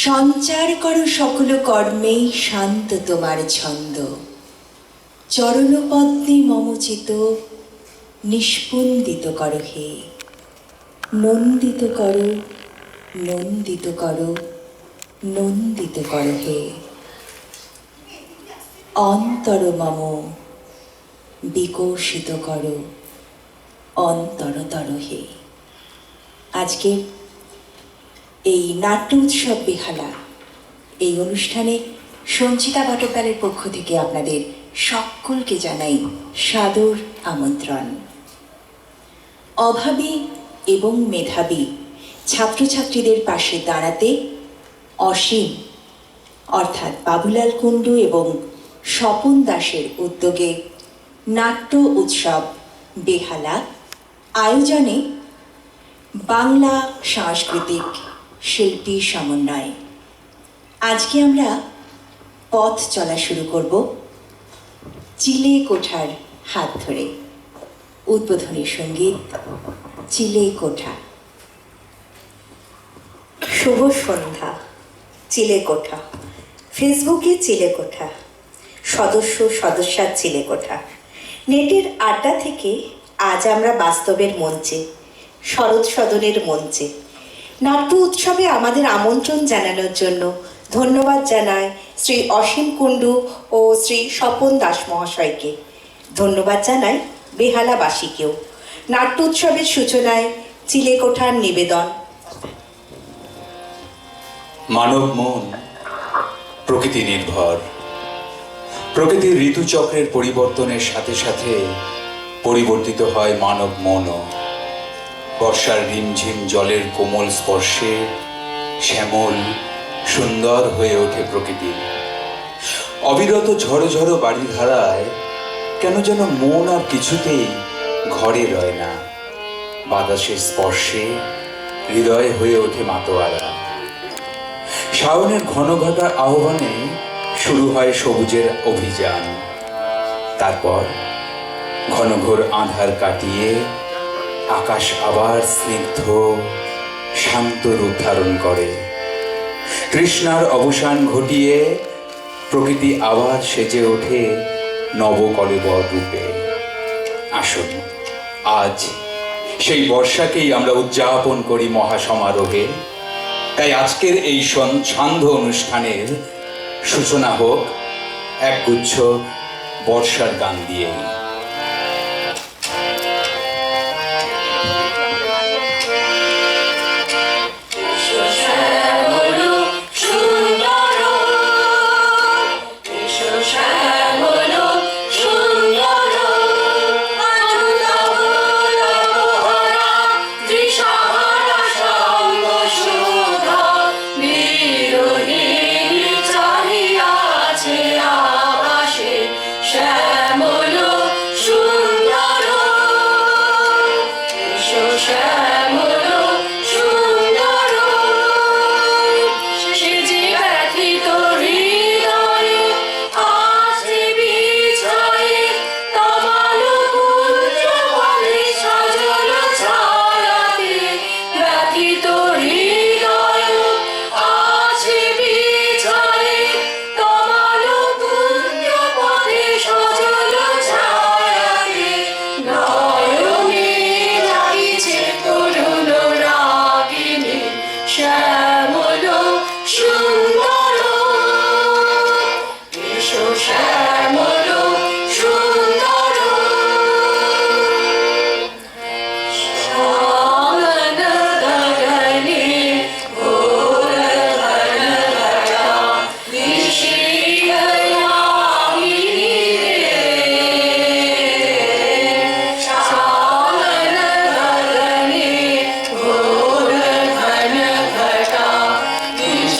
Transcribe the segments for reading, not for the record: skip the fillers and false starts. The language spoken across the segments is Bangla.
সঞ্চার করো সকল কর্মেই শান্ত তোমার ছন্দ। চরণপদ্মে মম চিত নিষ্পন্দিত করো হে। নন্দিত করো, নন্দিত করো, নন্দিত করো হে। অন্তর মম বিকশিত করো অন্তরতর হে। আজকে এই নাট্য উৎসব বেহালা এই অনুষ্ঠানে সঞ্চিতা বটকালের পক্ষ থেকে আপনাদের সকলকে জানাই সাদর আমন্ত্রণ। অভাবী এবং মেধাবী ছাত্রছাত্রীদের পাশে দাঁড়াতে অসীম অর্থাৎ বাবুলাল কুণ্ডু এবং স্বপন দাসের উদ্যোগে নাট্য উৎসব বেহালা আয়োজনে বাংলা সাংস্কৃতিক শিল্পী সমন্বয়। আজকে আমরা পথ চলা শুরু করব চিলে কোঠার হাত ধরে। উদ্বোধনী সঙ্গীত চিলে কোঠা। শুভ সন্ধ্যা। চিলে কোঠা, ফেসবুকে চিলে কোঠা, সদস্যার চিলে কোঠা। নেটের আড্ডা থেকে আজ আমরা বাস্তবের মঞ্চে, শরৎ সদনের মঞ্চে। নাট্য উৎসবে আমাদের আমন্ত্রণ জানানোর জন্য ধন্যবাদ জানায় শ্রী অসীম কুণ্ডু ও শ্রী স্বপন দাস মহাশয়কে। ধন্যবাদ জানাই বেহালাবাসীকেও। নাট্য উৎসবের সূচনায় চিলে কোঠার নিবেদন। মানব মন প্রকৃতি নির্ভর। প্রকৃতির ঋতুচক্রের পরিবর্তনের সাথে সাথে পরিবর্তিত হয় মানব মনও। বর্ষার রিমঝিম জলের কোমল স্পর্শে শ্যামল সুন্দর হয়ে ওঠে প্রকৃতি। অবিরত ঝড়ো ঝড়ো বাড়িধারায় কেন যেন মন আর কিছুতেই ঘরে রয় না। বাতাসের স্পর্শে হৃদয় হয়ে ওঠে মাতোয়ারা। শাওনের ঘন ঘটার আহ্বানে শুরু হয় সবুজের অভিযান। তারপর ঘনঘোর আঁধার কাটিয়ে আকাশ আবার স্নিগ্ধ শান্ত রূপ ধারণ করে। তৃষ্ণার অবসান ঘটিয়ে প্রকৃতি আবার সেজে ওঠে নবকলেবর রূপে। আসুন আজ সেই বর্ষাকেই আমরা উদযাপন করি মহাসমারোহে। তাই আজকের এই সান্ধ্য অনুষ্ঠানের সূচনা হোক একগুচ্ছ বর্ষার গান দিয়েই।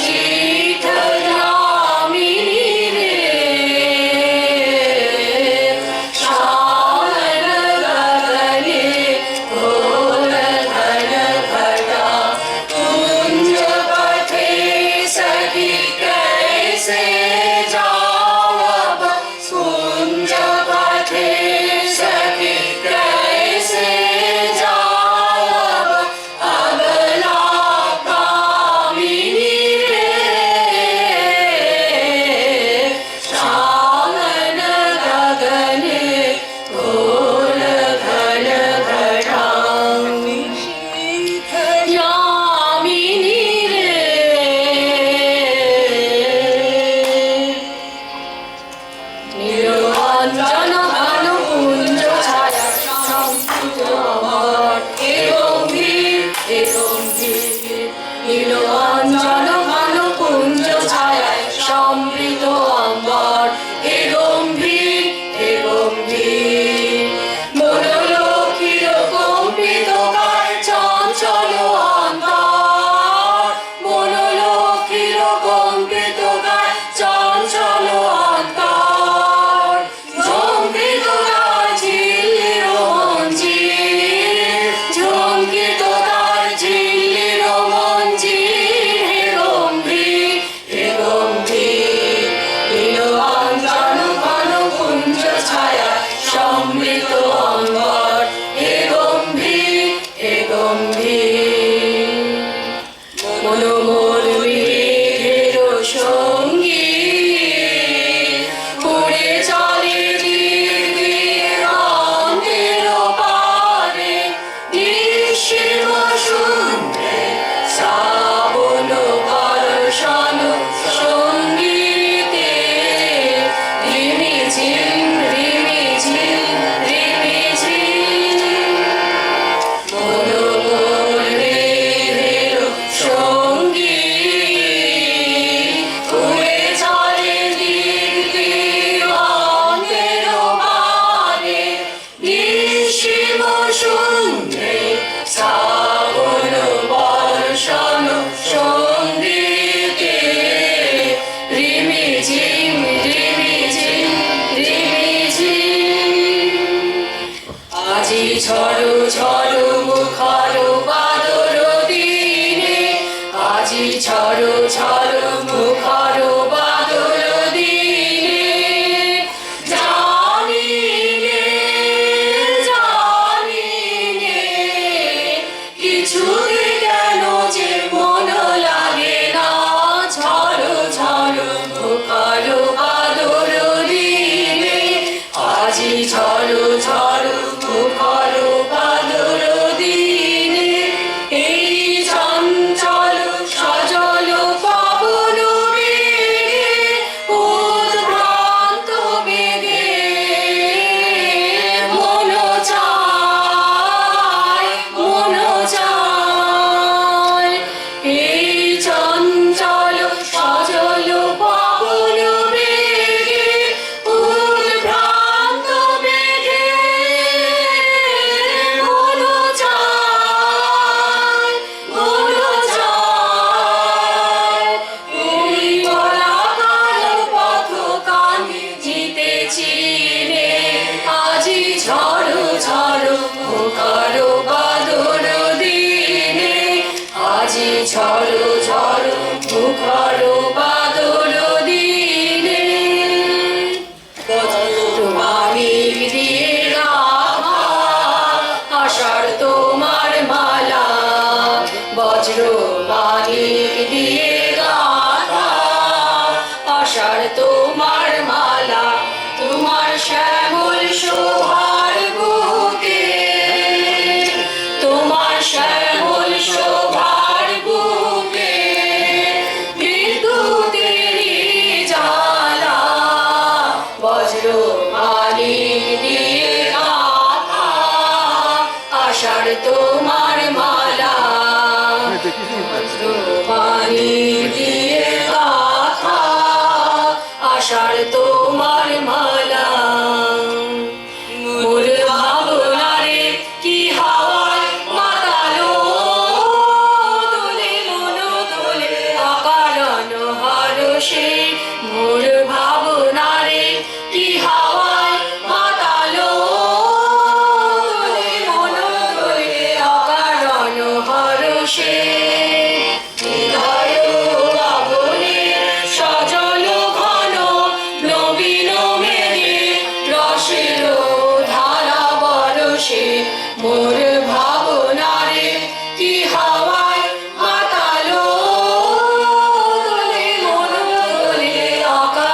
She নীল অঞ্জন ঘন কুঞ্জ ছায়ায় সমৃত অম্বর, হে গম্ভীর হে গম্ভীর। মনোলক্ষীর কম্পিত কায় চঞ্চল অন্তর, মনোলক্ষীর কম্পিত কায় চঞ্চল অন্তর। ঝঙ্কৃত তার ঝিল্লির মঞ্জির, ঝঙ্কৃত তার ঝিল্লির মঞ্জির, হে গম্ভীর হে গম্ভীর। নীল অঞ্জন ঘন কুঞ্জ ছায়া সমৃত অম্বর, হে গম্ভীর হে গম্ভীর। মনোমল মেঘের সঙ্গী উড়ে চলে দিগন্তের পারে, নিঃসীম শূন্যে শ্রাবণ বর্ষণ সঙ্গীতে। রিমিঝিম রিমিঝিম রিমিঝিম। মনোমল মেঘের সঙ্গী উড়ে চলে দিগন্তের পারে, নিঃসীম শূন্যে শ্রাবণ বর্ষণ সঙ্গীতে। রিমিঝিম রিমিঝিম রিমিঝিম। আজি ঝড়ো ঝড়ো মুখর বাদর দিনে, আজি ঝড়ো ঝড়ো মুখর বাদর দিনে। জানিনে জানিনে কিছুতে কেন যে মন লাগে না, ঝড়ো ঝড়ো মুখর বাদর দিনে। আজি ঝড়ো ঝড়ো মুখর বাদর দিনে। এই চঞ্চল সজল পবন বেগে, উদ্ভ্রান্ত বেগে মন চায় মন চায়। এই চঞ্চল সজল পবন বেগে, উদ্ভ্রান্ত বেগে মন চায় মন চায়। ওই বলাকার পথ কানে জিতেছি রে, আজি ঝড়ো ঝড়ো মুখর বাদর দিনে। আজি ঝড়ো ঝড়ো মুখর বাদর দিনে। মানিক দিয়ে রাখা আষাঢ় তোমার মালা, বজ্র মানিক দিয়ে রাখা আষাঢ় তোমার মালা। তোমার শ্যামল শোভার বুকে, তোমার শ্যামল শোভার বুকে বিদ্যুতেরই জ্বালা, বজ্র মানিক দিয়ে গাঁথা আষাঢ় তোমার মালা। বজ্র মানিক দিয়ে গাঁথা আষাঢ় তোমার মালা। মোর ভাবনারে কি হাওয়ায় মাতালো, দোলে মন দোলে অকারণ হরষে। মোর ভাবনারে কি হাওয়ায় মাতালো, দোলে মন দোলে অকারণ হরষে। হৃদয় বাবনে সজল ঘন নবীন মেঘে রসের ধারা বরষে। মোর ভাবনারে কি হাওয়ায় মাতালো, দোলে মন দোলে অকারণ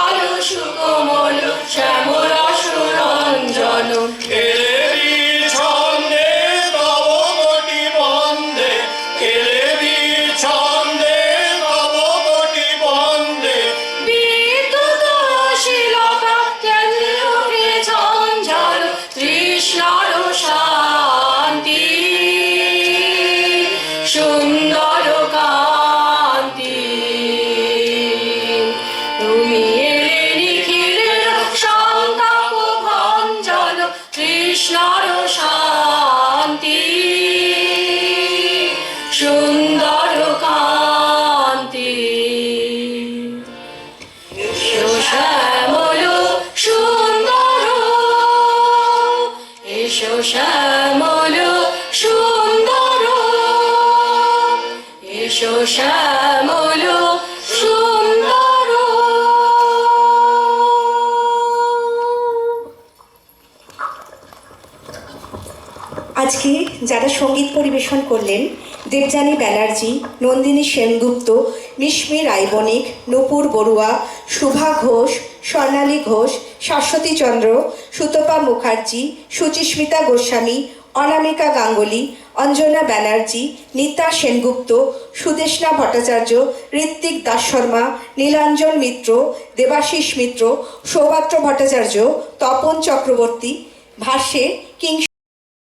আলো সুকোমল শ্যামরস রঞ্জন খেলেবি ছন্দে তব কোটি বন্দে, খেলেবি ছন্দে তব কোটি বন্দে। বিদ্যুৎ শিলতা কেঁদে ওঠে ঝঞ্ঝাল তৃষ্ণার শান্তি সুন্দর কান্তি তুমি এলে নিখিলের সন্তাপ ভঞ্জন তৃষ্ণার শান্তি সুন্দর কান্তি এসো শ্যামল সুন্দর এসো শ্যামল সুন্দর এসো শ্যামল সুন্দর আজকে যারা সঙ্গীত পরিবেশন করলেন দেবযানী ব্যানার্জি, নন্দিনী সেনগুপ্ত, মিশমি রায়বণিক, নূপুর বড়ুয়া, শুভা ঘোষ, স্বর্ণালী ঘোষ, শাশ্বতী চন্দ্র, সুতপা মুখার্জি, সুচিস্মিতা গোস্বামী, অনামিকা গাঙ্গুলি, অঞ্জনা ব্যানার্জি, নীতা সেনগুপ্ত, সুদেষ্ণা ভট্টাচার্য, ঋত্বিক দাস শর্মা, নীলাঞ্জন মিত্র, দেবাশিস মিত্র, সৌভাত্র ভট্টাচার্য, তপন চক্রবর্তী, ভাষ্যে কিংস